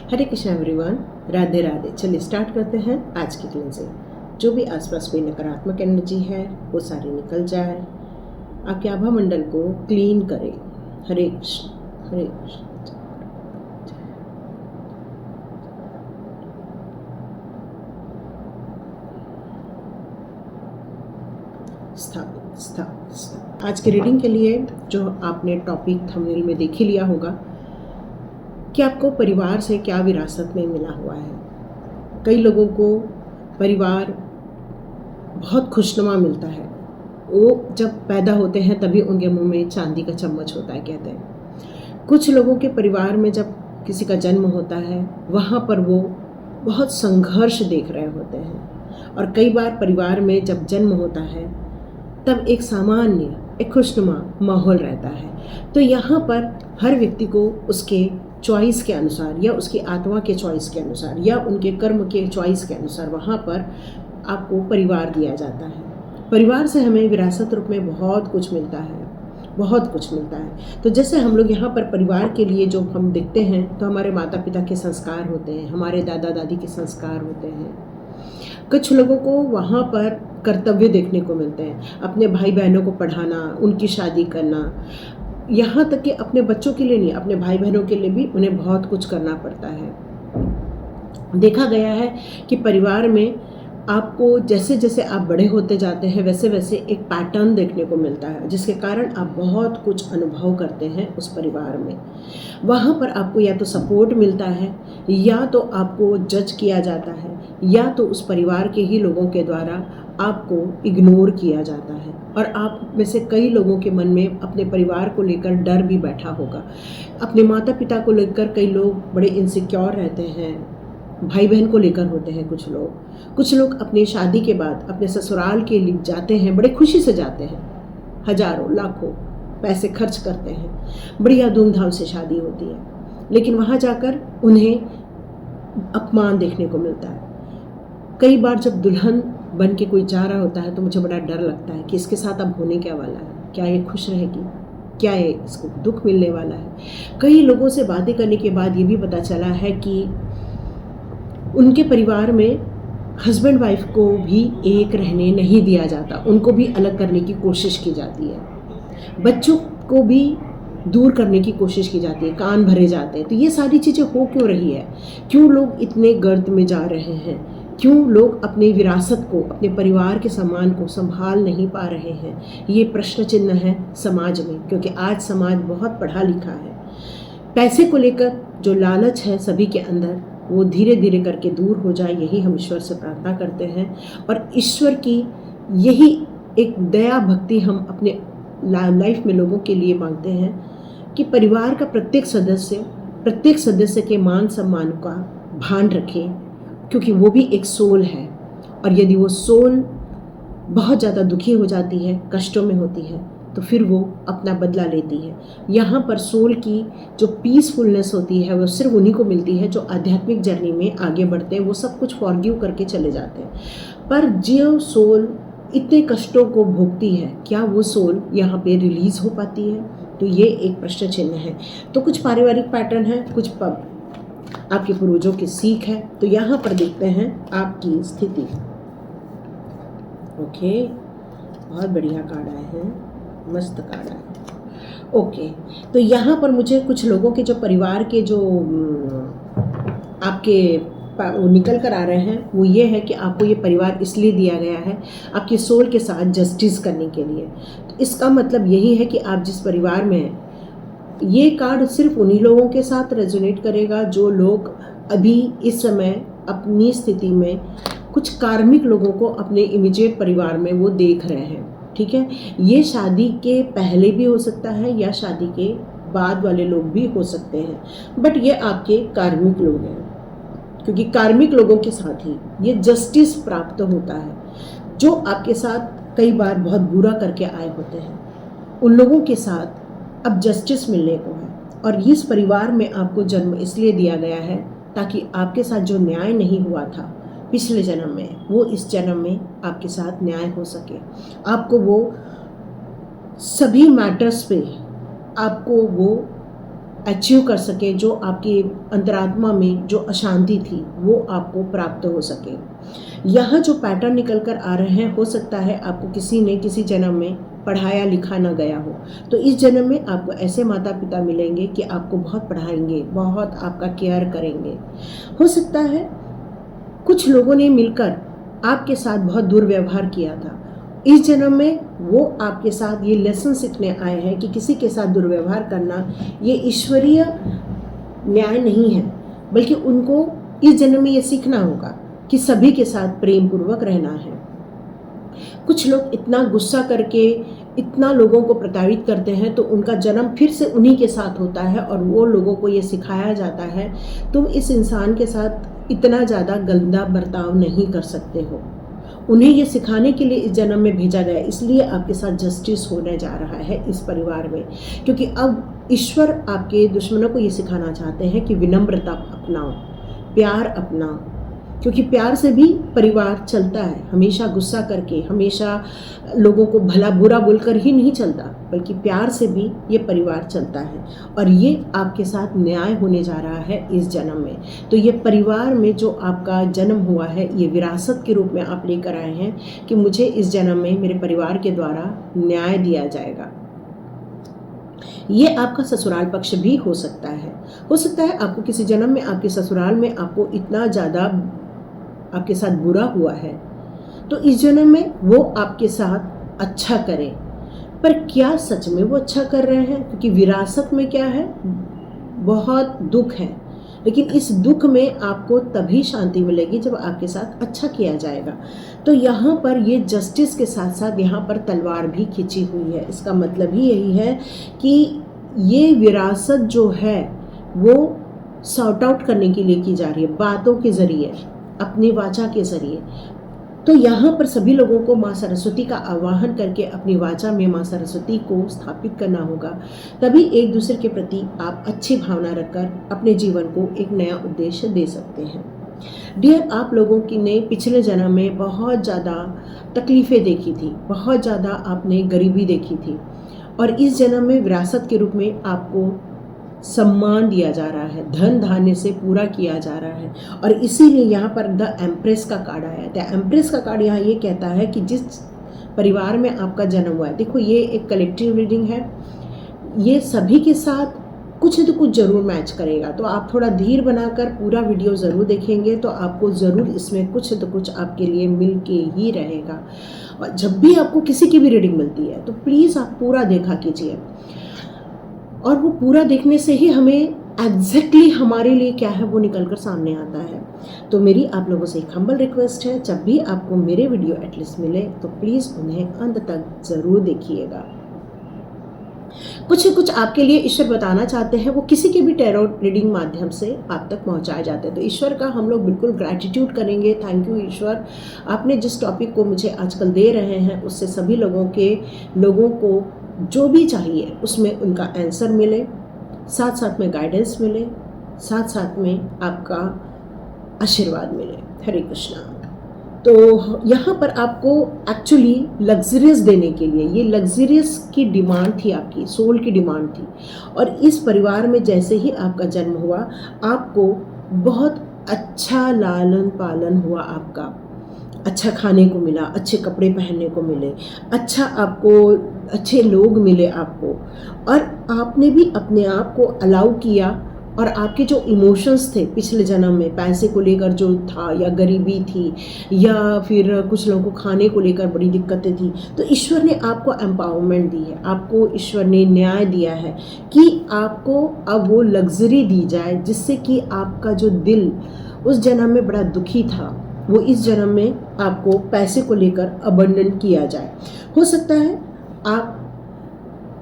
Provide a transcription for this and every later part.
हरे Krishna everyone, Radhe Radhe. चलिए start करते हैं आज की क्लींजिंग। जो भी आसपास कोई नकारात्मक एनर्जी है वो सारी निकल जाए, आपके आभा मंडल को क्लीन करें। हरे कृष्ण हरे कृष्ण। स्थापित स्थापित स्थापित। आज की रीडिंग के लिए जो आपने टॉपिक थंबनेल में देख ही लिया होगा कि आपको परिवार से क्या विरासत में मिला हुआ है। कई लोगों को परिवार बहुत खुशनुमा मिलता है। वो जब पैदा होते हैं तभी उनके मुंह में चांदी का चम्मच होता है, कहते हैं। कुछ लोगों के परिवार में जब किसी का जन्म होता है वहाँ पर वो बहुत संघर्ष देख रहे होते हैं। और कई बार परिवार में जब जन्म होता है तब एक सामान्य, एक खुशनुमा माहौल रहता है। तो यहाँ पर हर व्यक्ति को उसके चॉइस के अनुसार या उसकी आत्मा के चॉइस के अनुसार या उनके कर्म के चॉइस के अनुसार वहाँ पर आपको परिवार दिया जाता है। परिवार से हमें विरासत रूप में बहुत कुछ मिलता है, बहुत कुछ मिलता है। तो जैसे हम लोग यहाँ पर परिवार के लिए जो हम देखते हैं तो हमारे माता पिता के संस्कार होते हैं, हमारे दादा दादी के संस्कार होते हैं। कुछ लोगों को वहाँ पर कर्तव्य देखने को मिलते हैं, अपने भाई बहनों को पढ़ाना, उनकी शादी करना, यहाँ तक कि अपने बच्चों के लिए नहीं, अपने भाई बहनों के लिए भी उन्हें बहुत कुछ करना पड़ता है। देखा गया है कि परिवार में आपको जैसे जैसे आप बड़े होते जाते हैं वैसे वैसे एक पैटर्न देखने को मिलता है, जिसके कारण आप बहुत कुछ अनुभव करते हैं उस परिवार में। वहाँ पर आपको या तो सपोर्ट मिलता है या तो आपको जज किया जाता है या तो उस परिवार के ही लोगों के द्वारा आपको इग्नोर किया जाता है। और आप में से कई लोगों के मन में अपने परिवार को लेकर डर भी बैठा होगा। अपने माता पिता को लेकर कई लोग बड़े इनसिक्योर रहते हैं, भाई बहन को लेकर होते हैं कुछ लोग अपनी शादी के बाद अपने ससुराल के लिए जाते हैं, बड़े खुशी से जाते हैं, हजारों लाखों पैसे खर्च करते हैं, बढ़िया धूमधाम से शादी होती है, लेकिन वहाँ जाकर उन्हें अपमान देखने को मिलता है। कई बार जब दुल्हन बन के कोई जा रहा होता है तो मुझे बड़ा डर लगता है कि इसके साथ अब होने क्या वाला है, क्या ये खुश रहेगी, क्या ये इसको दुख मिलने वाला है। कई लोगों से बातें करने के बाद ये भी पता चला है कि उनके परिवार में हस्बैंड वाइफ को भी एक रहने नहीं दिया जाता, उनको भी अलग करने की कोशिश की जाती है, बच्चों को भी दूर करने की कोशिश की जाती है, कान भरे जाते हैं। तो ये सारी चीज़ें हो क्यों रही है? क्यों लोग इतने गर्त में जा रहे हैं? क्यों लोग अपनी विरासत को, अपने परिवार के सम्मान को संभाल नहीं पा रहे हैं? ये प्रश्न चिन्ह है समाज में, क्योंकि आज समाज बहुत पढ़ा लिखा है। पैसे को लेकर जो लालच है सभी के अंदर, वो धीरे धीरे करके दूर हो जाए, यही हम ईश्वर से प्रार्थना करते हैं। और ईश्वर की यही एक दया भक्ति हम अपने लाइफ में लोगों के लिए मांगते हैं कि परिवार का प्रत्येक सदस्य के मान सम्मान का भान रखें, क्योंकि वो भी एक सोल है। और यदि वो सोल बहुत ज़्यादा दुखी हो जाती है, कष्टों में होती है, तो फिर वो अपना बदला लेती है। यहाँ पर सोल की जो पीसफुलनेस होती है वो सिर्फ उन्हीं को मिलती है जो आध्यात्मिक जर्नी में आगे बढ़ते हैं। वो सब कुछ फॉरगिव करके चले जाते हैं। पर जो सोल इतने कष्टों को भोगती है, क्या वो सोल यहाँ पे रिलीज़ हो पाती है? तो ये एक प्रश्न चिन्ह है। तो कुछ पारिवारिक पैटर्न है, कुछ आपके पूर्वजों की सीख है। तो यहाँ पर देखते हैं आपकी स्थिति। ओके, बहुत बढ़िया कार्ड आए हैं, मस्त कार्ड है। ओके, तो यहाँ पर मुझे कुछ लोगों के जो परिवार के जो आपके निकल कर आ रहे हैं वो ये है कि आपको ये परिवार इसलिए दिया गया है आपके सोल के साथ जस्टिस करने के लिए। तो इसका मतलब यही है कि आप जिस परिवार में हैं, ये कार्ड सिर्फ उन्हीं लोगों के साथ रेजोनेट करेगा जो लोग अभी इस समय अपनी स्थिति में कुछ कार्मिक लोगों को अपने इमीडिएट परिवार में वो देख रहे हैं। ठीक है, ये शादी के पहले भी हो सकता है या शादी के बाद वाले लोग भी हो सकते हैं, बट ये आपके कार्मिक लोग हैं, क्योंकि कार्मिक लोगों के साथ ही ये जस्टिस प्राप्त होता है। जो आपके साथ कई बार बहुत बुरा करके आए होते हैं, उन लोगों के साथ अब जस्टिस मिलने को है। और इस परिवार में आपको जन्म इसलिए दिया गया है ताकि आपके साथ जो न्याय नहीं हुआ था पिछले जन्म में, वो इस जन्म में आपके साथ न्याय हो सके। आपको वो सभी मैटर्स पे आपको वो अचीव कर सकें, जो आपकी अंतरात्मा में जो अशांति थी वो आपको प्राप्त हो सके। यहाँ जो पैटर्न निकल कर आ रहे हैं, हो सकता है आपको किसी ने किसी जन्म में पढ़ाया लिखा ना गया हो, तो इस जन्म में आपको ऐसे माता पिता मिलेंगे कि आपको बहुत पढ़ाएंगे, बहुत आपका केयर करेंगे। हो सकता है कुछ लोगों ने मिलकर आपके साथ बहुत दुर्व्यवहार किया था, इस जन्म में वो आपके साथ ये लेसन सीखने आए हैं कि किसी के साथ दुर्व्यवहार करना ये ईश्वरीय न्याय नहीं है, बल्कि उनको इस जन्म में ये सीखना होगा कि सभी के साथ प्रेम पूर्वक रहना है। कुछ लोग इतना गुस्सा करके इतना लोगों को प्रताड़ित करते हैं, तो उनका जन्म फिर से उन्हीं के साथ होता है और वो लोगों को ये सिखाया जाता है, तुम इस इंसान के साथ इतना ज़्यादा गंदा बर्ताव नहीं कर सकते हो। उन्हें ये सिखाने के लिए इस जन्म में भेजा गया, इसलिए आपके साथ जस्टिस होने जा रहा है इस परिवार में, क्योंकि अब ईश्वर आपके दुश्मनों को ये सिखाना चाहते हैं कि विनम्रता अपनाओ, प्यार अपनाओ, क्योंकि प्यार से भी परिवार चलता है। हमेशा गुस्सा करके, हमेशा लोगों को भला बुरा बोलकर ही नहीं चलता, बल्कि प्यार से भी ये परिवार चलता है। और ये आपके साथ न्याय होने जा रहा है इस जन्म में। तो ये परिवार में जो आपका जन्म हुआ है, ये विरासत के रूप में आप लेकर आए हैं कि मुझे इस जन्म में मेरे परिवार के द्वारा न्याय दिया जाएगा। ये आपका ससुराल पक्ष भी हो सकता है। हो सकता है आपको किसी जन्म में आपके ससुराल में आपको इतना ज़्यादा आपके साथ बुरा हुआ है, तो इस जन्म में वो आपके साथ अच्छा करें। पर क्या सच में वो अच्छा कर रहे हैं? क्योंकि विरासत में क्या है, बहुत दुख है, लेकिन इस दुख में आपको तभी शांति मिलेगी जब आपके साथ अच्छा किया जाएगा। तो यहाँ पर ये जस्टिस के साथ साथ यहाँ पर तलवार भी खींची हुई है। इसका मतलब ही यही है कि ये विरासत जो है वो सॉर्ट आउट करने के लिए की जा रही है, बातों के ज़रिए, अपनी वाचा के ज़रिए। तो यहाँ पर सभी लोगों को माँ सरस्वती का आवाहन करके अपनी वाचा में माँ सरस्वती को स्थापित करना होगा, तभी एक दूसरे के प्रति आप अच्छी भावना रखकर अपने जीवन को एक नया उद्देश्य दे सकते हैं। डियर, आप लोगों की ने पिछले जन्म में बहुत ज़्यादा तकलीफ़ें देखी थी, बहुत ज़्यादा आपने गरीबी देखी थी, और इस जन्म में विरासत के रूप में आपको सम्मान दिया जा रहा है, धन धान्य से पूरा किया जा रहा है। और इसीलिए यहाँ पर द एम्प्रेस का कार्ड आया है। द एम्प्रेस का कार्ड यहाँ ये कहता है कि जिस परिवार में आपका जन्म हुआ है, देखो ये एक कलेक्टिव रीडिंग है, ये सभी के साथ कुछ तो कुछ ज़रूर मैच करेगा। तो आप थोड़ा धीर बनाकर पूरा वीडियो ज़रूर देखेंगे तो आपको ज़रूर इसमें कुछ तो कुछ आपके लिए मिल के ही रहेगा। और जब भी आपको किसी की भी रीडिंग मिलती है तो प्लीज़ आप पूरा देखा कीजिए, और वो पूरा देखने से ही हमें एग्जैक्टली हमारे लिए क्या है वो निकल कर सामने आता है। तो मेरी आप लोगों से एक हम्बल रिक्वेस्ट है, जब भी आपको मेरे वीडियो एटलीस्ट मिले तो प्लीज़ उन्हें अंत तक ज़रूर देखिएगा। कुछ कुछ आपके लिए ईश्वर बताना चाहते हैं, वो किसी के भी टैरो रीडिंग माध्यम से आप तक पहुंचाए जाते हैं। तो ईश्वर का हम लोग बिल्कुल ग्रैटिट्यूड करेंगे। थैंक यू ईश्वर, आपने जिस टॉपिक को मुझे आजकल दे रहे हैं उससे सभी लोगों को जो भी चाहिए उसमें उनका आंसर मिले, साथ साथ में गाइडेंस मिले, साथ साथ में आपका आशीर्वाद मिले। हरे कृष्णा। तो यहाँ पर आपको एक्चुअली लग्जरियस देने के लिए, ये लग्जरियस की डिमांड थी, आपकी सोल की डिमांड थी, और इस परिवार में जैसे ही आपका जन्म हुआ आपको बहुत अच्छा लालन पालन हुआ, आपका अच्छा खाने को मिला, अच्छे कपड़े पहनने को मिले, अच्छा आपको अच्छे लोग मिले आपको, और आपने भी अपने आप को अलाउ किया। और आपके जो इमोशंस थे पिछले जन्म में, पैसे को लेकर जो था, या गरीबी थी, या फिर कुछ लोगों को खाने को लेकर बड़ी दिक्कतें थी, तो ईश्वर ने आपको एम्पावरमेंट दी है, आपको ईश्वर ने न्याय दिया है कि आपको अब वो लग्जरी दी जाए जिससे कि आपका जो दिल उस जन्म में बड़ा दुखी था वो इस जन्म में आपको पैसे को लेकर अबंडन किया जाए। हो सकता है आप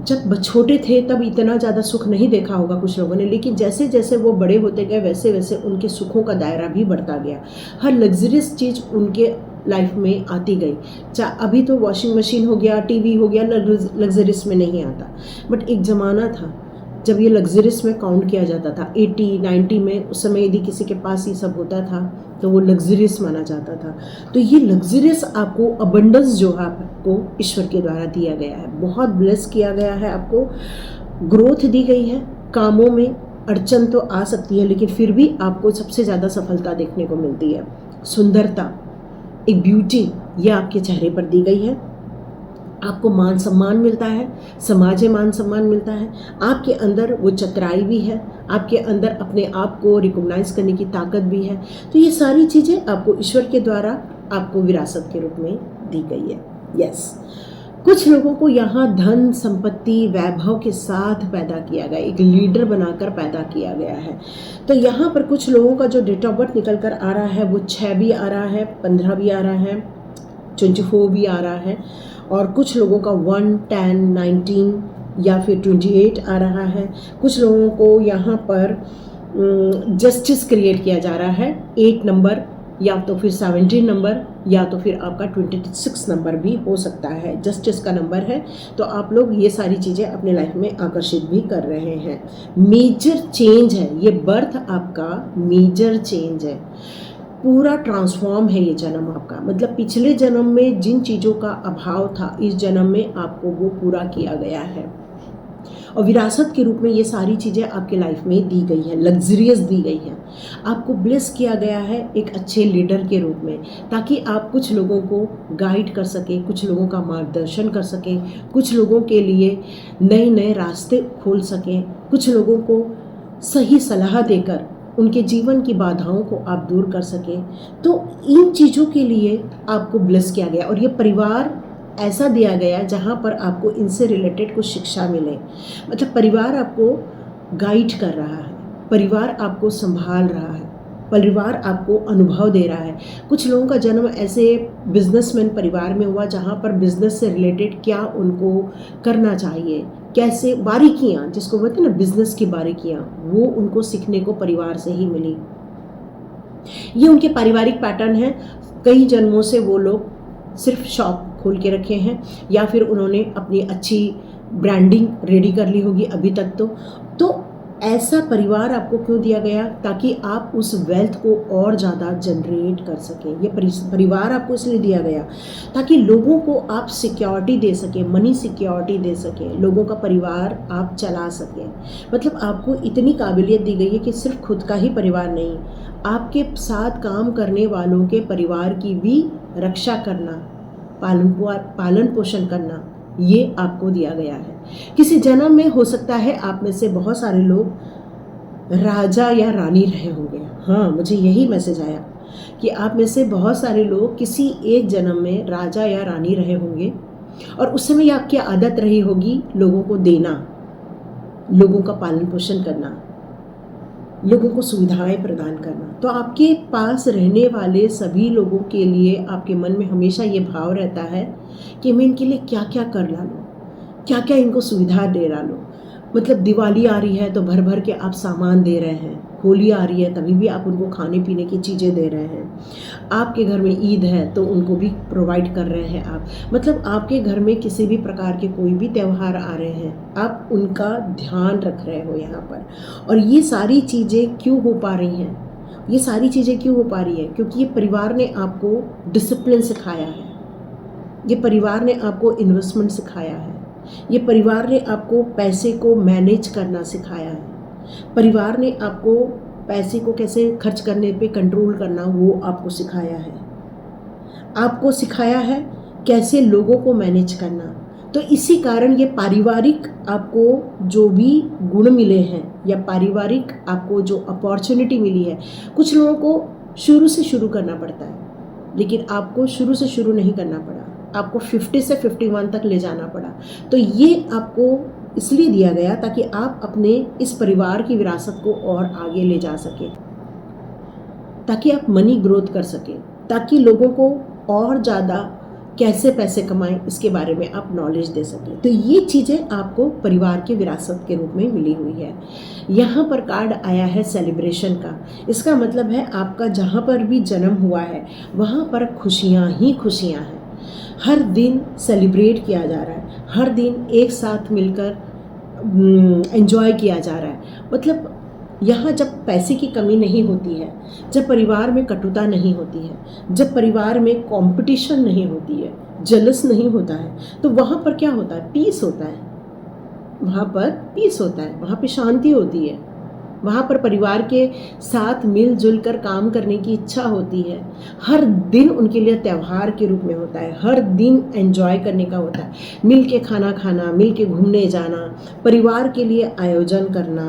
जब छोटे थे तब इतना ज़्यादा सुख नहीं देखा होगा कुछ लोगों ने, लेकिन जैसे जैसे वो बड़े होते गए वैसे वैसे उनके सुखों का दायरा भी बढ़ता गया। हर लग्जरियस चीज़ उनके लाइफ में आती गई। अभी तो वॉशिंग मशीन हो गया, टीवी हो गया, लग्जरियस में नहीं आता, बट एक ज़माना था जब ये लग्जरियस में काउंट किया जाता था। 80-90 में उस समय यदि किसी के पास ये सब होता था तो वो लग्जरियस माना जाता था। तो ये लग्जरियस आपको अबंडेंस जो है आपको ईश्वर के द्वारा दिया गया है, बहुत ब्लेस किया गया है, आपको ग्रोथ दी गई है कामों में, अड़चन तो आ सकती है, लेकिन फिर भी आपको सबसे ज़्यादा सफलता देखने को मिलती है। सुंदरता, एक ब्यूटी, ये आपके चेहरे पर दी गई है। आपको मान सम्मान मिलता है, समाज में मान सम्मान मिलता है। आपके अंदर वो चतुराई भी है, आपके अंदर अपने आप को रिकॉग्नाइज करने की ताकत भी है। तो ये सारी चीज़ें आपको ईश्वर के द्वारा आपको विरासत के रूप में दी गई है। यस, कुछ लोगों को यहाँ धन संपत्ति वैभव के साथ पैदा किया गया, एक लीडर बनाकर पैदा किया गया है। तो यहाँ पर कुछ लोगों का जो डेट ऑफ बर्थ निकल कर आ रहा है वो 6 भी आ रहा है, 15 भी आ रहा है, 24 भी आ रहा है, और कुछ लोगों का 1, 10, 19 या फिर 28 आ रहा है। कुछ लोगों को यहाँ पर जस्टिस क्रिएट किया जा रहा है, 8 नंबर या तो फिर 17 नंबर या तो फिर आपका 26 नंबर भी हो सकता है, जस्टिस का नंबर है। तो आप लोग ये सारी चीज़ें अपने लाइफ में आकर्षित भी कर रहे हैं। मेजर चेंज है ये, बर्थ आपका मेजर चेंज है, पूरा ट्रांसफॉर्म है ये जन्म आपका। मतलब पिछले जन्म में जिन चीज़ों का अभाव था, इस जन्म में आपको वो पूरा किया गया है, और विरासत के रूप में ये सारी चीज़ें आपके लाइफ में दी गई है, लग्जरियस दी गई है। आपको ब्लेस किया गया है एक अच्छे लीडर के रूप में, ताकि आप कुछ लोगों को गाइड कर सकें, कुछ लोगों का मार्गदर्शन कर सकें, कुछ लोगों के लिए नए नए रास्ते खोल सकें, कुछ लोगों को सही सलाह देकर उनके जीवन की बाधाओं को आप दूर कर सकें। तो इन चीज़ों के लिए आपको ब्लेस किया गया, और ये परिवार ऐसा दिया गया जहाँ पर आपको इनसे रिलेटेड कुछ शिक्षा मिले। मतलब परिवार आपको गाइड कर रहा है, परिवार आपको संभाल रहा है, परिवार आपको अनुभव दे रहा है। कुछ लोगों का जन्म ऐसे बिजनेसमैन परिवार में हुआ जहाँ पर बिजनेस से रिलेटेड क्या उनको करना चाहिए, कैसे बारीकियाँ, जिसको बोलते हैं ना बिजनेस की बारीकियाँ, वो उनको सीखने को परिवार से ही मिली। ये उनके पारिवारिक पैटर्न है। कई जन्मों से वो लोग सिर्फ शॉप खोल के रखे हैं, या फिर उन्होंने अपनी अच्छी ब्रांडिंग रेडी कर ली होगी अभी तक। तो ऐसा परिवार आपको क्यों दिया गया? ताकि आप उस वेल्थ को और ज़्यादा जनरेट कर सकें। ये परिवार आपको इसलिए दिया गया ताकि लोगों को आप सिक्योरिटी दे सकें, मनी सिक्योरिटी दे सकें, लोगों का परिवार आप चला सकें। मतलब आपको इतनी काबिलियत दी गई है कि सिर्फ खुद का ही परिवार नहीं, आपके साथ काम करने वालों के परिवार की भी रक्षा करना, पालन पोषण करना, ये आपको दिया गया है। किसी जन्म में हो सकता है आप में से बहुत सारे लोग राजा या रानी रहे होंगे। हाँ, मुझे यही मैसेज आया कि आप में से बहुत सारे लोग किसी एक जन्म में राजा या रानी रहे होंगे, और उस समय आपकी आदत रही होगी लोगों को देना, लोगों का पालन पोषण करना, लोगों को सुविधाएं प्रदान करना। तो आपके पास रहने वाले सभी लोगों के लिए आपके मन में हमेशा ये भाव रहता है कि मैं इनके लिए क्या क्या कर डालूं, क्या क्या इनको सुविधा दे डालूं। मतलब दिवाली आ रही है तो भर भर के आप सामान दे रहे हैं, होली आ रही है तभी भी आप उनको खाने पीने की चीज़ें दे रहे हैं, आपके घर में ईद है तो उनको भी प्रोवाइड कर रहे हैं आप। मतलब आपके घर में किसी भी प्रकार के कोई भी त्यौहार आ रहे हैं, आप उनका ध्यान रख रहे हो यहाँ पर। और ये सारी चीज़ें क्यों हो पा रही हैं? ये सारी चीज़ें क्यों हो पा रही है? क्योंकि ये परिवार ने आपको डिसिप्लिन सिखाया है, ये परिवार ने आपको इन्वेस्टमेंट सिखाया है, ये परिवार ने आपको पैसे को मैनेज करना सिखाया है, परिवार ने आपको पैसे को कैसे खर्च करने पे कंट्रोल करना वो आपको सिखाया है, आपको सिखाया है कैसे लोगों को मैनेज करना। तो इसी कारण ये पारिवारिक आपको जो भी गुण मिले हैं या पारिवारिक आपको जो अपॉर्चुनिटी मिली है, कुछ लोगों को शुरू से शुरू करना पड़ता है, लेकिन आपको शुरू से शुरू नहीं करना पड़ा, आपको 50 से 51 तक ले जाना पड़ा। तो ये आपको इसलिए दिया गया ताकि आप अपने इस परिवार की विरासत को और आगे ले जा सकें, ताकि आप मनी ग्रोथ कर सकें, ताकि लोगों को और ज़्यादा कैसे पैसे कमाएं इसके बारे में आप नॉलेज दे सकें। तो ये चीज़ें आपको परिवार की विरासत के रूप में मिली हुई है। यहाँ पर कार्ड आया है सेलिब्रेशन का। इसका मतलब है आपका जहाँ पर भी जन्म हुआ है वहाँ पर खुशियाँ ही खुशियाँ हैं। हर दिन सेलिब्रेट किया जा रहा है, हर दिन एक साथ मिलकर एंजॉय किया जा रहा है। मतलब यहाँ जब पैसे की कमी नहीं होती है, जब परिवार में कटुता नहीं होती है, जब परिवार में कंपटीशन नहीं होती है, जलस नहीं होता है, तो वहाँ पर क्या होता है? पीस होता है, वहाँ पर पीस होता है, वहाँ पे शांति होती है, वहाँ पर परिवार के साथ मिलजुल कर काम करने की इच्छा होती है। हर दिन उनके लिए त्यौहार के रूप में होता है, हर दिन एंजॉय करने का होता है, मिल के खाना खाना, मिल के घूमने जाना, परिवार के लिए आयोजन करना।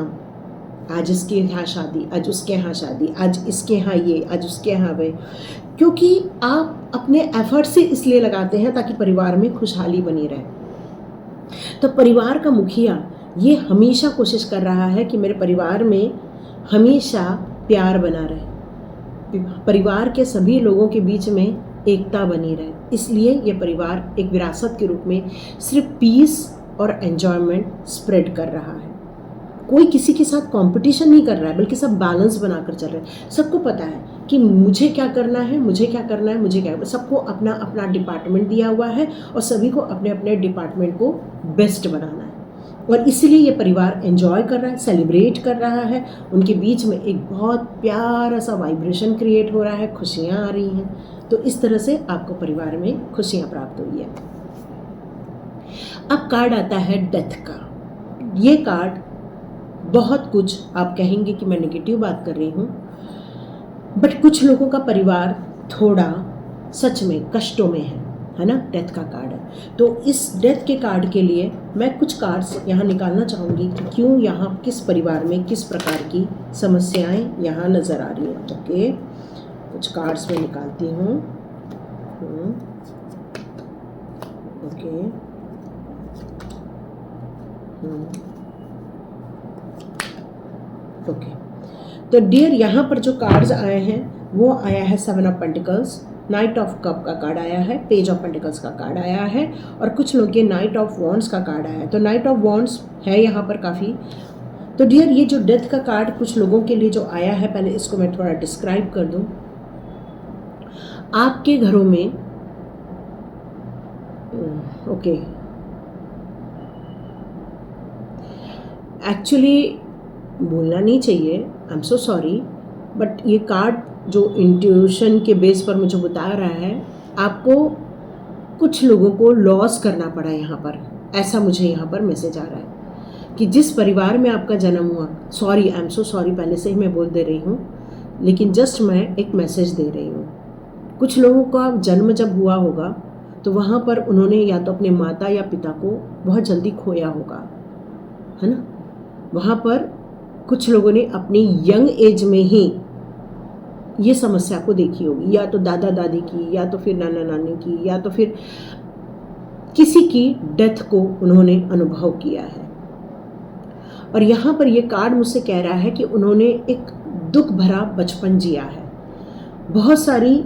आज इसके यहाँ शादी, आज उसके यहाँ शादी, आज इसके यहाँ ये, आज उसके यहाँ वे, क्योंकि आप अपने एफर्ट से इसलिए लगाते हैं ताकि परिवार में खुशहाली बनी रहे। तो परिवार का मुखिया ये हमेशा कोशिश कर रहा है कि मेरे परिवार में हमेशा प्यार बना रहे, परिवार के सभी लोगों के बीच में एकता बनी रहे। इसलिए ये परिवार एक विरासत के रूप में सिर्फ पीस और एन्जॉयमेंट स्प्रेड कर रहा है। कोई किसी के साथ कंपटीशन नहीं कर रहा है, बल्कि सब बैलेंस बनाकर चल रहे हैं। सबको पता है कि मुझे क्या करना है, मुझे क्या करना है, मुझे क्या, सबको अपना अपना डिपार्टमेंट दिया हुआ है और सभी को अपने अपने डिपार्टमेंट को बेस्ट बनाना है। और इसलिए ये परिवार एंजॉय कर रहा है, सेलिब्रेट कर रहा है। उनके बीच में एक बहुत प्यारा सा वाइब्रेशन क्रिएट हो रहा है, खुशियाँ आ रही हैं। तो इस तरह से आपको परिवार में खुशियाँ प्राप्त हुई है। अब कार्ड आता है डेथ का। ये कार्ड बहुत कुछ आप कहेंगे कि मैं नेगेटिव बात कर रही हूँ, बट कुछ लोगों का परिवार थोड़ा सच में कष्टों में है ना। डेथ का कार्ड है, तो इस डेथ के कार्ड के लिए मैं कुछ कार्ड्स यहाँ निकालना चाहूँगी कि क्यों यहाँ किस परिवार में किस प्रकार की समस्याएं यहाँ नज़र आ रही हैं। ओके, कुछ कार्ड्स मैं निकालती हूँ। ओके, ओके, तो डियर यहाँ पर जो कार्ड्स आए हैं वो आया है 7 of pentacles, night of cup का कार्ड आया है, पेज ऑफ पेंटिकल्स का कार्ड आया है, और कुछ लोग के नाइट ऑफ वॉन्ड्स का कार्ड आया है। तो नाइट ऑफ वॉन्ड्स है यहाँ पर काफ़ी। तो डियर ये जो डेथ का कार्ड कुछ लोगों के लिए जो आया है, पहले इसको मैं थोड़ा डिस्क्राइब कर दूँ। आपके घरों में ओके, एक्चुअली बोलना नहीं चाहिए, आई एम सो सॉरी, बट ये कार्ड जो इंट्यूशन के बेस पर मुझे बता रहा है, आपको कुछ लोगों को लॉस करना पड़ा यहाँ पर, ऐसा मुझे यहाँ पर मैसेज आ रहा है कि जिस परिवार में आपका जन्म हुआ, sorry, I am so sorry, पहले से ही मैं बोल दे रही हूँ, लेकिन जस्ट मैं एक मैसेज दे रही हूँ। कुछ लोगों का जन्म जब हुआ होगा तो वहाँ पर उन्होंने या तो अपने माता या पिता को बहुत जल्दी खोया होगा, है ना। वहाँ पर कुछ लोगों ने अपनी यंग एज में ही ये समस्या को देखी होगी, या तो दादा दादी की, या तो फिर नाना नानी की, या तो फिर किसी की डेथ को उन्होंने अनुभव किया है। और यहाँ पर ये कार्ड मुझसे कह रहा है कि उन्होंने एक दुख भरा बचपन जिया है, बहुत सारी,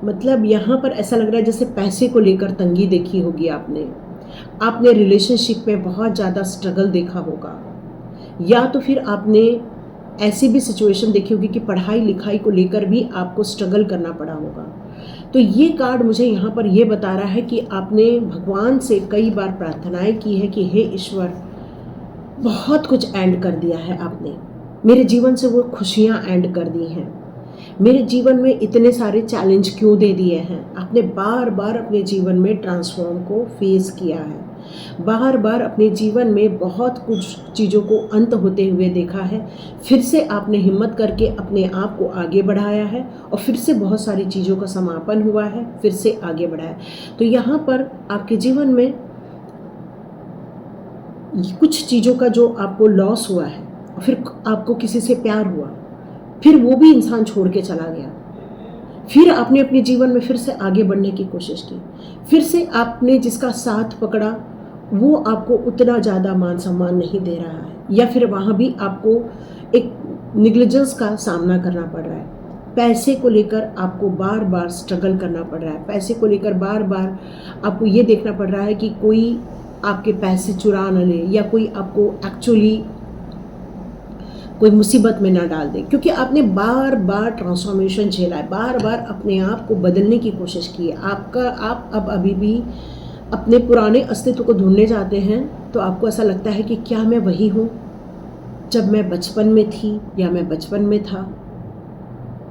मतलब यहाँ पर ऐसा लग रहा है जैसे पैसे को लेकर तंगी देखी होगी आपने रिलेशनशिप में बहुत ज़्यादा स्ट्रगल देखा होगा, या तो फिर आपने ऐसी भी सिचुएशन देखी होगी कि पढ़ाई लिखाई को लेकर भी आपको स्ट्रगल करना पड़ा होगा। तो ये कार्ड मुझे यहाँ पर ये बता रहा है कि आपने भगवान से कई बार प्रार्थनाएं की है कि हे ईश्वर, बहुत कुछ एंड कर दिया है आपने, मेरे जीवन से वो खुशियाँ एंड कर दी हैं, मेरे जीवन में इतने सारे चैलेंज क्यों दे दिए हैं। आपने बार बार अपने जीवन में ट्रांसफॉर्म को फेस किया है, बार बार अपने जीवन में बहुत कुछ चीज़ों को अंत होते हुए देखा है, फिर से आपने हिम्मत करके अपने आप को आगे बढ़ाया है, और फिर से बहुत सारी चीज़ों का समापन हुआ है, फिर से आगे बढ़ाया। तो यहाँ पर आपके जीवन में कुछ चीज़ों का जो आपको लॉस हुआ है, और फिर आपको किसी से प्यार हुआ, फिर वो भी इंसान छोड़ के चला गया, फिर आपने अपने जीवन में फिर से आगे बढ़ने की कोशिश की, फिर से आपने जिसका साथ पकड़ा वो आपको उतना ज़्यादा मान सम्मान नहीं दे रहा है, या फिर वहाँ भी आपको एक निग्लिजेंस का सामना करना पड़ रहा है, पैसे को लेकर आपको बार बार स्ट्रगल करना पड़ रहा है, पैसे को लेकर बार बार आपको ये देखना पड़ रहा है कि कोई आपके पैसे चुरा न ले, या कोई आपको एक्चुअली कोई मुसीबत में ना डाल दे, क्योंकि आपने बार बार ट्रांसफॉर्मेशन झेला है, बार बार अपने आप को बदलने की कोशिश की है। आप अब अभी भी अपने पुराने अस्तित्व को ढूंढने जाते हैं, तो आपको ऐसा लगता है कि क्या मैं वही हूँ जब मैं बचपन में थी या मैं बचपन में था,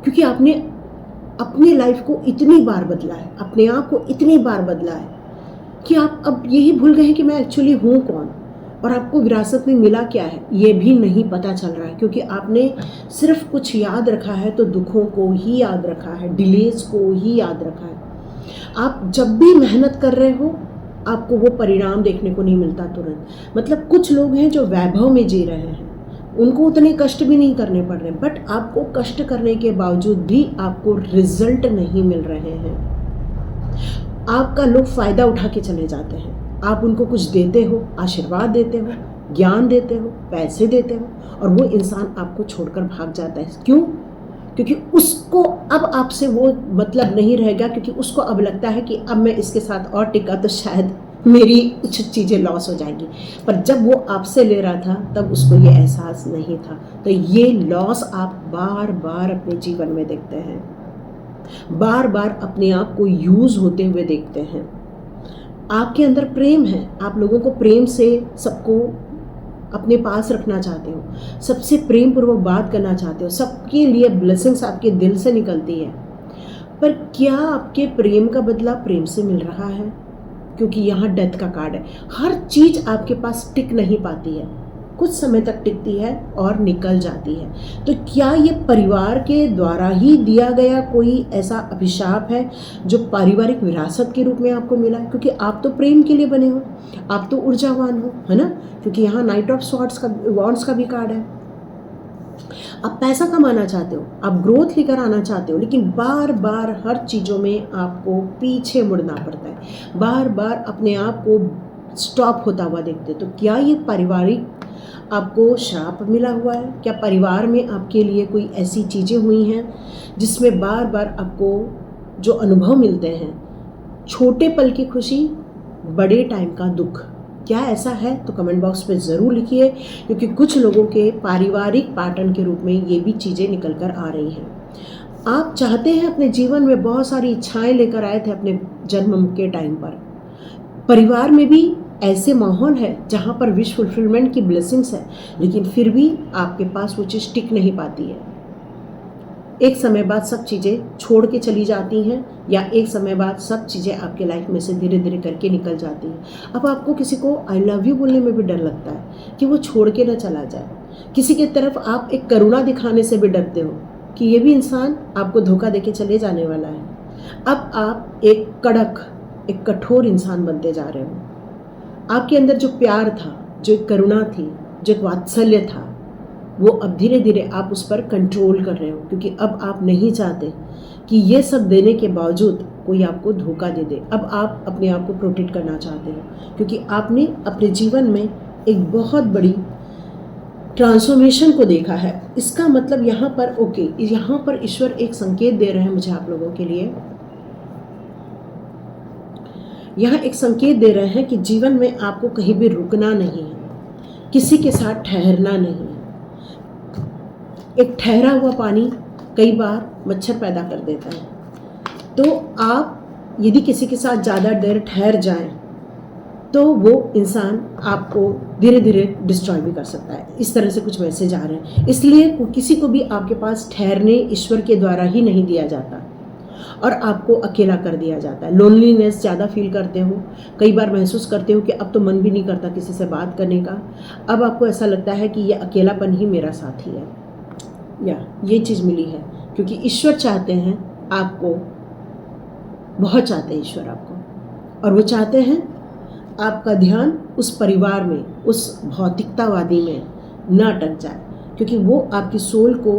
क्योंकि आपने अपनी लाइफ को इतनी बार बदला है, अपने आप को इतनी बार बदला है कि आप अब यही भूल गए हैं कि मैं एक्चुअली हूँ कौन। और आपको विरासत में मिला क्या है ये भी नहीं पता चल रहा है, क्योंकि आपने सिर्फ कुछ याद रखा है तो दुखों को ही याद रखा है, डिलेज को ही याद रखा है। आप जब भी मेहनत कर रहे हो आपको वो परिणाम देखने को नहीं मिलता तुरंत। मतलब कुछ लोग हैं जो वैभव में जी रहे हैं, उनको उतने कष्ट भी नहीं करने पड़ रहे, बट आपको कष्ट करने के बावजूद भी आपको रिजल्ट नहीं मिल रहे हैं। आपका लोग फ़ायदा उठा के चले जाते हैं। आप उनको कुछ देते हो, आशीर्वाद देते हो, ज्ञान देते हो, पैसे देते हो, और वो इंसान आपको छोड़कर भाग जाता है। क्यों? क्योंकि उसको अब आपसे वो मतलब नहीं रहेगा, क्योंकि उसको अब लगता है कि अब मैं इसके साथ और टिका तो शायद मेरी कुछ चीज़ें लॉस हो जाएंगी। पर जब वो आपसे ले रहा था तब उसको ये एहसास नहीं था। तो ये लॉस आप बार बार अपने जीवन में देखते हैं, बार बार अपने आप को यूज़ होते हुए देखते हैं। आपके अंदर प्रेम है, आप लोगों को प्रेम से सबको अपने पास रखना चाहते हो, सबसे प्रेम पूर्वक बात करना चाहते हो, सबके लिए ब्लेसिंग्स आपके दिल से निकलती है। पर क्या आपके प्रेम का बदला प्रेम से मिल रहा है? क्योंकि यहाँ डेथ का कार्ड है। हर चीज़ आपके पास टिक नहीं पाती है, कुछ समय तक टिकती है और निकल जाती है। तो क्या ये परिवार के द्वारा ही दिया गया कोई ऐसा अभिशाप है जो पारिवारिक विरासत के रूप में आपको मिला है? क्योंकि आप तो प्रेम के लिए बने हो, आप तो ऊर्जावान हो, है ना? क्योंकि यहाँ नाइट ऑफ वॉन्ड्स का भी कार्ड है। आप पैसा कमाना चाहते हो, आप ग्रोथ लेकर आना चाहते हो, लेकिन बार बार हर चीज़ों में आपको पीछे मुड़ना पड़ता है, बार बार अपने आप को स्टॉप होता हुआ देखते हो। तो क्या ये पारिवारिक आपको श्राप मिला हुआ है? क्या परिवार में आपके लिए कोई ऐसी चीज़ें हुई हैं जिसमें बार बार आपको जो अनुभव मिलते हैं, छोटे पल की खुशी, बड़े टाइम का दुख? क्या ऐसा है? तो कमेंट बॉक्स में ज़रूर लिखिए, क्योंकि कुछ लोगों के पारिवारिक पैटर्न के रूप में ये भी चीज़ें निकल कर आ रही हैं। आप चाहते हैं अपने जीवन में बहुत सारी इच्छाएं लेकर आए थे अपने जन्म के टाइम पर, परिवार में भी ऐसे माहौल है जहाँ पर विश फुलफिलमेंट की ब्लेसिंग्स है, लेकिन फिर भी आपके पास वो चीज़ टिक नहीं पाती है। एक समय बाद सब चीज़ें छोड़ के चली जाती हैं, या एक समय बाद सब चीज़ें आपके लाइफ में से धीरे धीरे करके निकल जाती हैं। अब आपको किसी को आई लव यू बोलने में भी डर लगता है कि वो छोड़ के ना चला जाए। किसी की तरफ आप एक करुणा दिखाने से भी डरते हो कि ये भी इंसान आपको धोखा देके चले जाने वाला है। अब आप एक कड़क, एक कठोर इंसान बनते जा रहे हो। आपके अंदर जो प्यार था, जो एक करुणा थी, जो एक वात्सल्य था, वो अब धीरे धीरे आप उस पर कंट्रोल कर रहे हो, क्योंकि अब आप नहीं चाहते कि ये सब देने के बावजूद कोई आपको धोखा दे दे। अब आप अपने आप को प्रोटेक्ट करना चाहते हो, क्योंकि आपने अपने जीवन में एक बहुत बड़ी ट्रांसफॉर्मेशन को देखा है। इसका मतलब यहाँ पर यहाँ पर ईश्वर एक संकेत दे रहे हैं मुझे आप लोगों के लिए। यहाँ एक संकेत दे रहे हैं कि जीवन में आपको कहीं भी रुकना नहीं है, किसी के साथ ठहरना नहीं है। एक ठहरा हुआ पानी कई बार मच्छर पैदा कर देता है, तो आप यदि किसी के साथ ज़्यादा देर ठहर जाएं तो वो इंसान आपको धीरे धीरे डिस्ट्रॉय भी कर सकता है। इस तरह से कुछ मैसेज आ रहे हैं। इसलिए किसी को भी आपके पास ठहरने ईश्वर के द्वारा ही नहीं दिया जाता और आपको अकेला कर दिया जाता है। लोनलीनेस ज़्यादा फील करते हो, कई बार महसूस करते हो कि अब तो मन भी नहीं करता किसी से बात करने का। अब आपको ऐसा लगता है कि ये अकेलापन ही मेरा साथी है, या ये चीज़ मिली है, क्योंकि ईश्वर चाहते हैं आपको, बहुत चाहते हैं ईश्वर आपको, और वो चाहते हैं आपका ध्यान उस परिवार में, उस भौतिकतावादी में ना अटक जाए, क्योंकि वो आपकी सोल को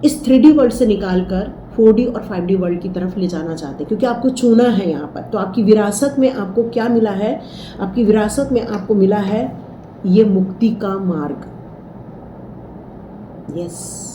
इस 3D वर्ल्ड से निकाल कर 4D और 5D वर्ल्ड की तरफ ले जाना चाहते हैं, क्योंकि आपको चुना है यहाँ पर। तो आपकी विरासत में आपको क्या मिला है? आपकी विरासत में आपको मिला है ये मुक्ति का मार्ग। यस,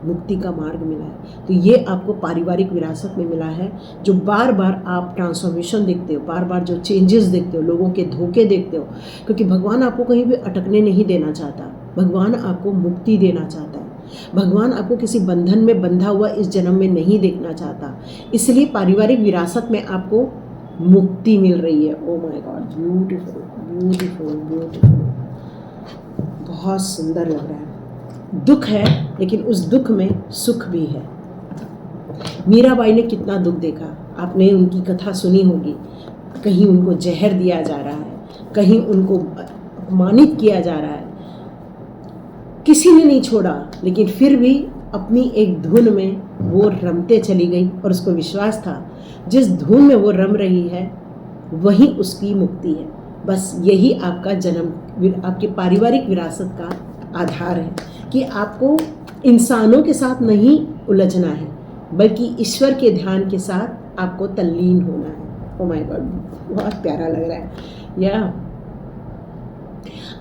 मुक्ति का मार्ग मिला है। तो ये आपको पारिवारिक विरासत में मिला है, जो बार बार आप ट्रांसफॉर्मेशन देखते हो, बार बार जो चेंजेस देखते हो, लोगों के धोखे देखते हो, क्योंकि भगवान आपको कहीं भी अटकने नहीं देना चाहता। भगवान आपको मुक्ति देना चाहता है। भगवान आपको किसी बंधन में बंधा हुआ इस जन्म में नहीं देखना चाहता। इसलिए पारिवारिक विरासत में आपको मुक्ति मिल रही है। Oh my God, beautiful beautiful beautiful, बहुत सुंदर लग रहा है। दुख है, लेकिन उस दुख में सुख भी है। मीराबाई ने कितना दुख देखा, आपने उनकी कथा सुनी होगी। कहीं उनको जहर दिया जा रहा है, कहीं उनको अपमानित किया जा रहा है, किसी ने नहीं छोड़ा, लेकिन फिर भी अपनी एक धुन में वो रमते चली गई और उसको विश्वास था जिस धुन में वो रम रही है वही उसकी मुक्ति है। बस यही आपका जन्म, आपके पारिवारिक विरासत का आधार है कि आपको इंसानों के साथ नहीं उलझना है, बल्कि ईश्वर के ध्यान के साथ आपको तल्लीन होना है। ओह माय गॉड, बहुत प्यारा लग रहा है। या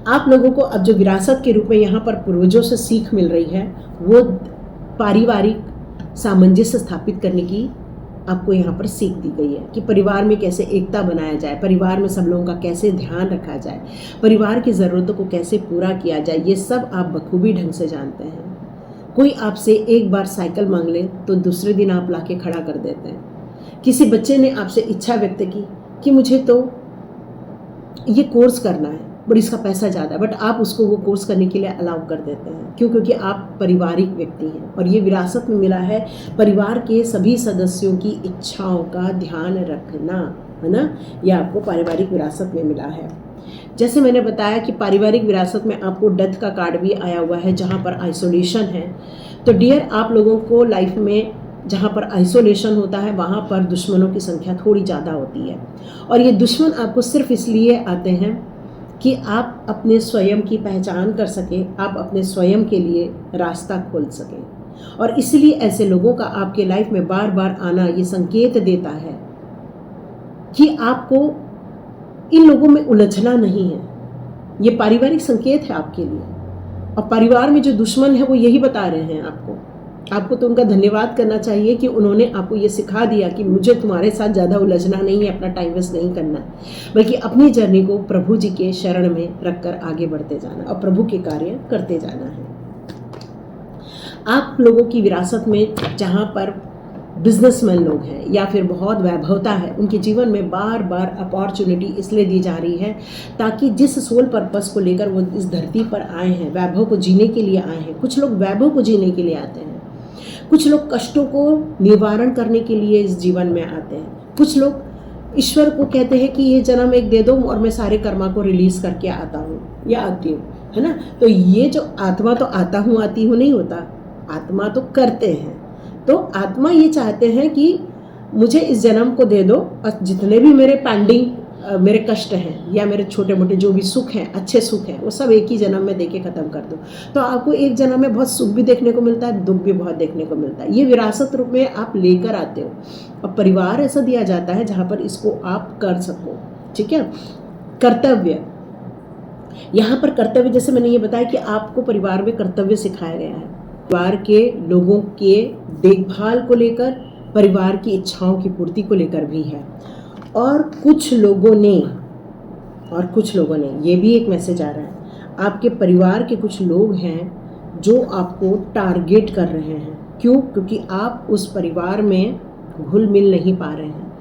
आप लोगों को अब जो विरासत के रूप में यहाँ पर पूर्वजों से सीख मिल रही है वो पारिवारिक सामंजस्य स्थापित करने की आपको यहाँ पर सीख दी गई है कि परिवार में कैसे एकता बनाया जाए, परिवार में सब लोगों का कैसे ध्यान रखा जाए, परिवार की ज़रूरतों को कैसे पूरा किया जाए, ये सब आप बखूबी ढंग से जानते हैं। कोई आपसे एक बार साइकिल मांग ले तो दूसरे दिन आप लाके खड़ा कर देते हैं। किसी बच्चे ने आपसे इच्छा व्यक्त की कि मुझे तो ये कोर्स करना है बट इसका पैसा ज़्यादा है, बट आप उसको वो कोर्स करने के लिए अलाउ कर देते हैं। क्यों? क्योंकि आप पारिवारिक व्यक्ति हैं और ये विरासत में मिला है परिवार के सभी सदस्यों की इच्छाओं का ध्यान रखना, है ना। ये आपको पारिवारिक विरासत में मिला है। जैसे मैंने बताया कि पारिवारिक विरासत में आपको डेथ का कार्ड भी आया हुआ है जहाँ पर आइसोलेशन है। तो डियर, आप लोगों को लाइफ में जहाँ पर आइसोलेशन होता है वहाँ पर दुश्मनों की संख्या थोड़ी ज़्यादा होती है और ये दुश्मन आपको सिर्फ इसलिए आते हैं कि आप अपने स्वयं की पहचान कर सकें, आप अपने स्वयं के लिए रास्ता खोल सकें। और इसलिए ऐसे लोगों का आपके लाइफ में बार बार आना ये संकेत देता है कि आपको इन लोगों में उलझना नहीं है। ये पारिवारिक संकेत है आपके लिए। और परिवार में जो दुश्मन है वो यही बता रहे हैं आपको तो उनका धन्यवाद करना चाहिए कि उन्होंने आपको ये सिखा दिया कि मुझे तुम्हारे साथ ज़्यादा उलझना नहीं है, अपना टाइम वेस्ट नहीं करना, बल्कि अपनी जर्नी को प्रभु जी के शरण में रखकर आगे बढ़ते जाना और प्रभु के कार्य करते जाना है। आप लोगों की विरासत में जहाँ पर बिजनेसमैन लोग हैं या फिर बहुत वैभवता है, उनके जीवन में बार बार अपॉर्चुनिटी इसलिए दी जा रही है ताकि जिस सोल पर्पस को लेकर वो इस धरती पर आए हैं, वैभव को जीने के लिए आए हैं। कुछ लोग वैभव को जीने के लिए आते हैं, कुछ लोग कष्टों को निवारण करने के लिए इस जीवन में आते हैं, कुछ लोग ईश्वर को कहते हैं कि ये जन्म एक दे दो और मैं सारे कर्मा को रिलीज करके आता हूँ या आती हूँ, है ना। तो ये जो आत्मा तो आता हूँ आती हूँ नहीं होता, आत्मा तो करते हैं। तो आत्मा ये चाहते हैं कि मुझे इस जन्म को दे दो और जितने भी मेरे पेंडिंग मेरे कष्ट हैं या मेरे छोटे मोटे जो भी सुख हैं, अच्छे सुख हैं, वो सब एक ही जन्म में देके ख़त्म कर दो। तो आपको एक जन्म में बहुत सुख भी देखने को मिलता है, दुख भी बहुत देखने को मिलता है। ये विरासत रूप में आप लेकर आते हो और परिवार ऐसा दिया जाता है जहाँ पर इसको आप कर सको। ठीक है। कर्तव्य, यहाँ पर कर्तव्य, जैसे मैंने ये बताया कि आपको परिवार में कर्तव्य सिखाया गया है। परिवार के लोगों के देखभाल को लेकर, परिवार की इच्छाओं की पूर्ति को लेकर भी है। और कुछ लोगों ने ये भी एक मैसेज आ रहा है, आपके परिवार के कुछ लोग हैं जो आपको टारगेट कर रहे हैं। क्यों? क्योंकि आप उस परिवार में घुल मिल नहीं पा रहे हैं,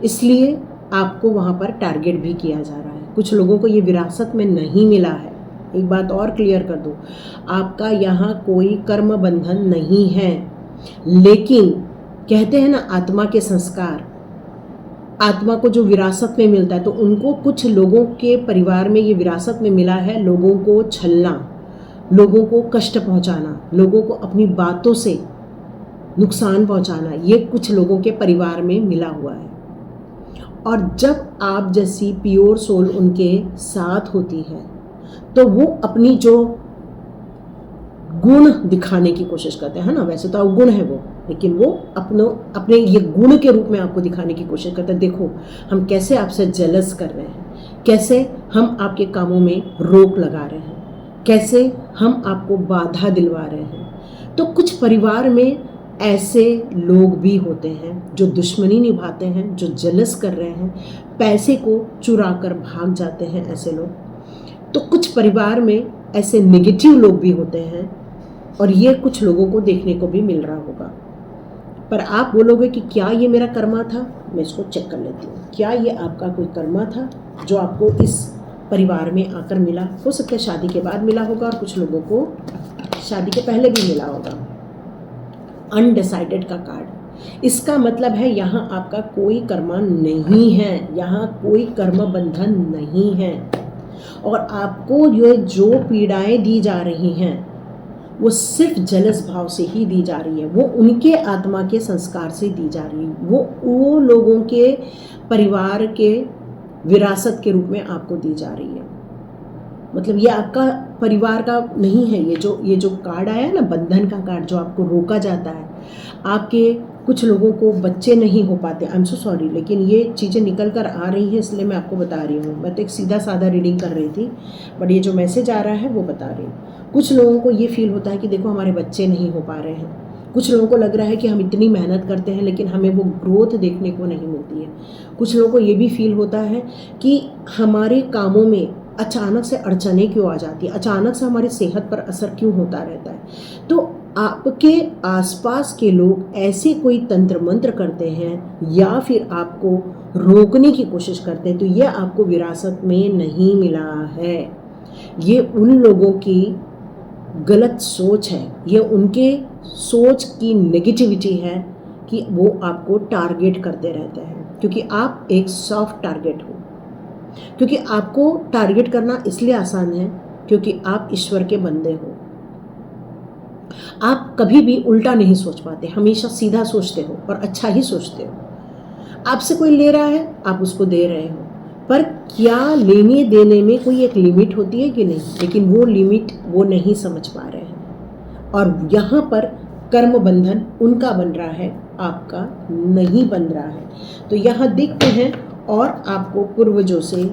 इसलिए आपको वहाँ पर टारगेट भी किया जा रहा है। कुछ लोगों को ये विरासत में नहीं मिला है। एक बात और क्लियर कर दूँ, आपका यहाँ कोई कर्म बंधन नहीं है, लेकिन कहते हैं ना आत्मा के संस्कार, आत्मा को जो विरासत में मिलता है, तो उनको कुछ लोगों के परिवार में ये विरासत में मिला है लोगों को छलना, लोगों को कष्ट पहुंचाना, लोगों को अपनी बातों से नुकसान पहुंचाना, ये कुछ लोगों के परिवार में मिला हुआ है। और जब आप जैसी प्योर सोल उनके साथ होती है तो वो अपनी जो गुण दिखाने की कोशिश करते हैं, ना, वैसे तो अवगुण है वो, लेकिन वो अपने ये गुण के रूप में आपको दिखाने की कोशिश करते हैं। देखो हम कैसे आपसे जेलस कर रहे हैं, कैसे हम आपके कामों में रोक लगा रहे हैं, कैसे हम आपको बाधा दिलवा रहे हैं। तो कुछ परिवार में ऐसे लोग भी होते हैं जो दुश्मनी निभाते हैं, जो जेलस कर रहे हैं, पैसे को चुरा कर भाग जाते हैं ऐसे लोग। तो कुछ परिवार में ऐसे नेगेटिव लोग भी होते हैं और ये कुछ लोगों को देखने को भी मिल रहा होगा। पर आप बोलोगे कि क्या ये मेरा कर्मा था? मैं इसको चेक कर लेती हूँ, क्या ये आपका कोई कर्मा था जो आपको इस परिवार में आकर मिला? हो सकता है शादी के बाद मिला होगा और कुछ लोगों को शादी के पहले भी मिला होगा। अनडिसाइडेड का कार्ड, इसका मतलब है यहाँ आपका कोई कर्मा नहीं है, यहाँ कोई कर्म बंधन नहीं है। और आपको जो पीड़ाएं दी जा रही हैं वो सिर्फ जलस भाव से ही दी जा रही है, वो उनके आत्मा के संस्कार से दी जा रही है, वो लोगों के परिवार के विरासत के रूप में आपको दी जा रही है। मतलब ये आपका परिवार का नहीं है। ये जो कार्ड आया है ना, बंधन का कार्ड, जो आपको रोका जाता है, आपके कुछ लोगों को बच्चे नहीं हो पाते, आई एम सो सॉरी, लेकिन ये चीज़ें निकल कर आ रही हैं इसलिए मैं आपको बता रही हूँ। मैं तो एक सीधा साधा रीडिंग कर रही थी, बट ये जो मैसेज आ रहा है वो बता रही हूँ। कुछ लोगों को ये फील होता है कि देखो हमारे बच्चे नहीं हो पा रहे हैं। कुछ लोगों को लग रहा है कि हम इतनी मेहनत करते हैं लेकिन हमें वो ग्रोथ देखने को नहीं मिलती है। कुछ लोगों को ये भी फील होता है कि हमारे कामों में अचानक से अड़चनें क्यों आ जाती है, अचानक से हमारी सेहत पर असर क्यों होता रहता है। तो आपके आसपास के लोग ऐसे कोई तंत्र मंत्र करते हैं या फिर आपको रोकने की कोशिश करते हैं, तो ये आपको विरासत में नहीं मिला है। ये उन लोगों की गलत सोच है, ये उनके सोच की नेगेटिविटी है कि वो आपको टारगेट करते रहते हैं, क्योंकि आप एक सॉफ्ट टारगेट हो। क्योंकि आपको टारगेट करना इसलिए आसान है क्योंकि आप ईश्वर के बंदे हो। आप कभी भी उल्टा नहीं सोच पाते, हमेशा सीधा सोचते हो और अच्छा ही सोचते हो। आपसे कोई ले रहा है, आप उसको दे रहे हो, पर क्या लेने देने में कोई एक लिमिट होती है कि नहीं? लेकिन वो लिमिट वो नहीं समझ पा रहे हैं, और यहाँ पर कर्म बंधन उनका बन रहा है, आपका नहीं बन रहा है। तो यहाँ देखते हैं और आपको पूर्वजों से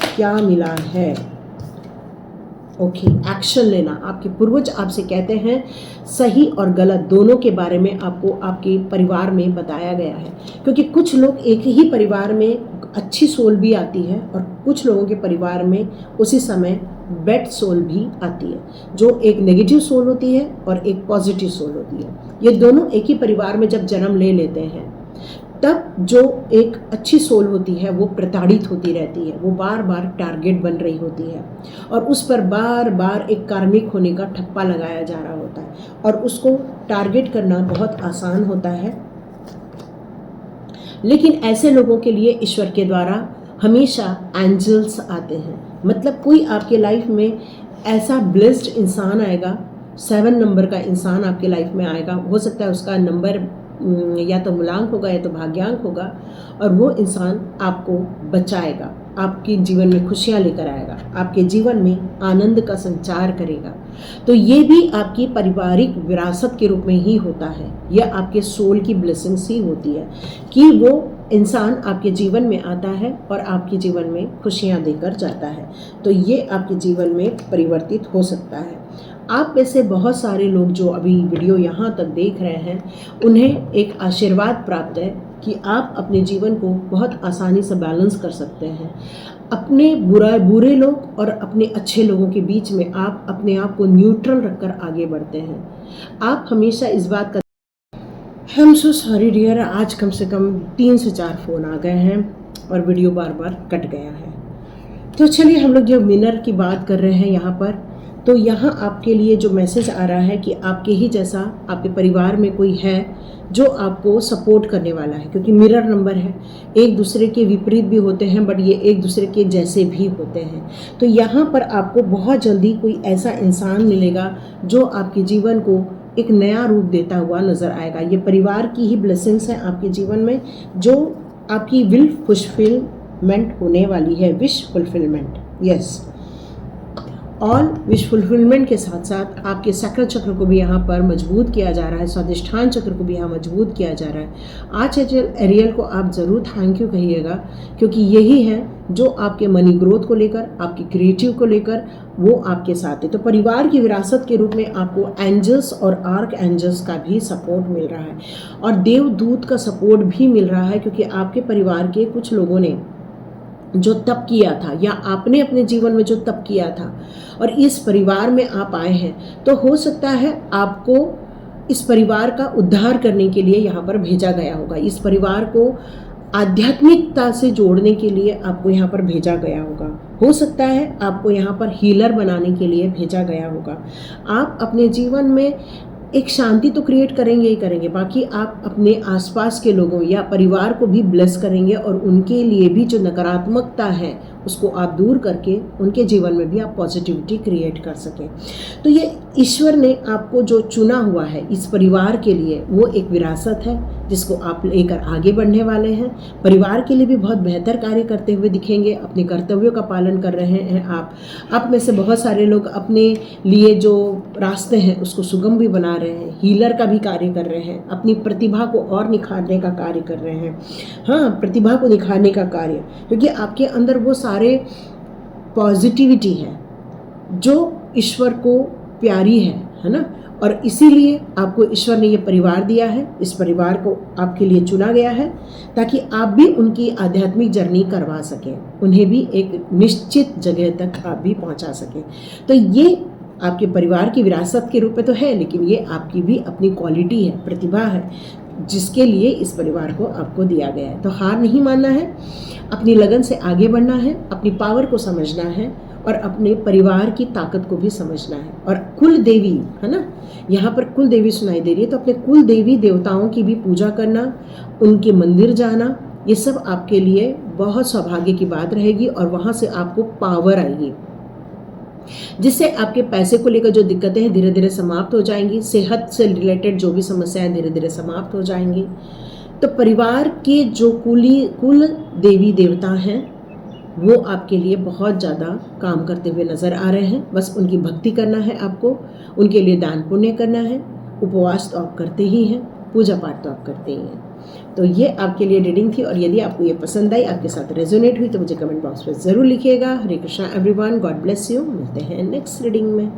क्या मिला है। ओके, एक्शन लेना। आपके पूर्वज आपसे कहते हैं सही और गलत दोनों के बारे में आपको आपके परिवार में बताया गया है, क्योंकि कुछ लोग एक ही परिवार में अच्छी सोल भी आती है और कुछ लोगों के परिवार में उसी समय बैड सोल भी आती है, जो एक नेगेटिव सोल होती है और एक पॉजिटिव सोल होती है। ये दोनों एक ही परिवार में जब जन्म ले लेते हैं तब जो एक अच्छी सोल होती है वो प्रताड़ित होती रहती है, वो बार बार टारगेट बन रही होती है और उस पर बार बार एक कार्मिक होने का ठप्पा लगाया जा रहा होता है, और उसको टारगेट करना बहुत आसान होता है। लेकिन ऐसे लोगों के लिए ईश्वर के द्वारा हमेशा एंजल्स आते हैं। मतलब कोई आपके लाइफ में ऐसा ब्लेस्ड इंसान आएगा, 7 नंबर का इंसान आपके लाइफ में आएगा। हो सकता है उसका नंबर या तो मूलांक होगा या तो भाग्यांक होगा, और वो इंसान आपको बचाएगा, आपके जीवन में खुशियाँ लेकर आएगा, आपके जीवन में आनंद का संचार करेगा। तो ये भी आपकी पारिवारिक विरासत के रूप में ही होता है। यह आपके सोल की ब्लेसिंग्स ही होती है कि वो इंसान आपके जीवन में आता है और आपके जीवन में खुशियाँ देकर जाता है। तो ये आपके जीवन में परिवर्तित हो सकता है। आप में से बहुत सारे लोग जो अभी वीडियो यहाँ तक देख रहे हैं, उन्हें एक आशीर्वाद प्राप्त है कि आप अपने जीवन को बहुत आसानी से बैलेंस कर सकते हैं। अपने बुरे लोग और अपने अच्छे लोगों के बीच में आप अपने आप को न्यूट्रल रखकर आगे बढ़ते हैं। आप हमेशा इस बात का I am so sorry dear, आज कम से कम 3 से 4 फ़ोन आ गए हैं और वीडियो बार बार कट गया है। तो चलिए हम लोग जो विनर की बात कर रहे हैं यहाँ पर, तो यहाँ आपके लिए जो मैसेज आ रहा है कि आपके ही जैसा आपके परिवार में कोई है जो आपको सपोर्ट करने वाला है, क्योंकि मिरर नंबर है, एक दूसरे के विपरीत भी होते हैं बट ये एक दूसरे के जैसे भी होते हैं। तो यहाँ पर आपको बहुत जल्दी कोई ऐसा इंसान मिलेगा जो आपके जीवन को एक नया रूप देता हुआ नज़र आएगा। ये परिवार की ही ब्लेसिंग्स हैं आपके जीवन में, जो आपकी विल फुलफिलमेंट होने वाली है। Wish fulfilment, yes, all wish fulfilment के साथ साथ आपके सैक्रल चक्र को भी यहाँ पर मजबूत किया जा रहा है, स्वादिष्ठान चक्र को भी यहाँ मजबूत किया जा रहा है। आर्चएंजल एरियल को आप ज़रूर थैंक यू कहिएगा, क्योंकि यही है जो आपके मनी ग्रोथ को लेकर, आपकी क्रिएटिव को लेकर वो आपके साथ है। तो परिवार की विरासत के रूप में आपको एंजल्स और आर्क एंजल्स का भी सपोर्ट मिल रहा है और देवदूत का सपोर्ट भी मिल रहा है, क्योंकि आपके परिवार के कुछ लोगों ने जो तप किया था या आपने अपने जीवन में जो तप किया था और इस परिवार में आप आए हैं, तो हो सकता है आपको इस परिवार का उद्धार करने के लिए यहाँ पर भेजा गया होगा। इस परिवार को आध्यात्मिकता से जोड़ने के लिए आपको यहाँ पर भेजा गया होगा। हो सकता है आपको यहाँ पर हीलर बनाने के लिए भेजा गया होगा। आप अपने जीवन में एक शांति तो क्रिएट करेंगे ही करेंगे, बाकी आप अपने आसपास के लोगों या परिवार को भी ब्लेस करेंगे और उनके लिए भी जो नकारात्मकता है उसको आप दूर करके उनके जीवन में भी आप पॉजिटिविटी क्रिएट कर सकें। तो ये ईश्वर ने आपको जो चुना हुआ है इस परिवार के लिए, वो एक विरासत है जिसको आप लेकर आगे बढ़ने वाले हैं। परिवार के लिए भी बहुत बेहतर कार्य करते हुए दिखेंगे, अपने कर्तव्यों का पालन कर रहे हैं आप में से बहुत सारे लोग अपने लिए जो रास्ते हैं उसको सुगम भी बना रहे हैं, हीलर का भी कार्य कर रहे हैं, अपनी प्रतिभा को और निखारने का कार्य कर रहे हैं। हाँ, प्रतिभा को निखारने का कार्य, क्योंकि आपके अंदर वो सारे पॉजिटिविटी है जो ईश्वर को प्यारी है ना। और इसीलिए आपको ईश्वर ने ये परिवार दिया है, इस परिवार को आपके लिए चुना गया है ताकि आप भी उनकी आध्यात्मिक जर्नी करवा सकें, उन्हें भी एक निश्चित जगह तक आप भी पहुंचा सकें। तो ये आपके परिवार की विरासत के रूप में तो है, लेकिन ये आपकी भी अपनी क्वालिटी है, प्रतिभा है, जिसके लिए इस परिवार को आपको दिया गया है। तो हार नहीं मानना है, अपनी लगन से आगे बढ़ना है, अपनी पावर को समझना है और अपने परिवार की ताकत को भी समझना है। और कुल देवी है ना, यहाँ पर कुल देवी सुनाई दे रही है, तो अपने कुल देवी देवताओं की भी पूजा करना, उनके मंदिर जाना, ये सब आपके लिए बहुत सौभाग्य की बात रहेगी। और वहाँ से आपको पावर आएगी जिससे आपके पैसे को लेकर जो दिक्कतें हैं धीरे धीरे समाप्त हो जाएंगी, सेहत से रिलेटेड जो भी समस्याएं धीरे धीरे समाप्त हो जाएंगी। तो परिवार के जो कुल देवी देवता हैं वो आपके लिए बहुत ज़्यादा काम करते हुए नज़र आ रहे हैं। बस उनकी भक्ति करना है आपको, उनके लिए दान पुण्य करना है, उपवास तो आप करते ही हैं, पूजा पाठ तो आप करते ही हैं। तो ये आपके लिए रीडिंग थी, और यदि आपको ये पसंद आई, आपके साथ रेजोनेट हुई, तो मुझे कमेंट बॉक्स में ज़रूर लिखिएगा। Hare Krishna everyone, God bless you. मिलते हैं नेक्स्ट रीडिंग में।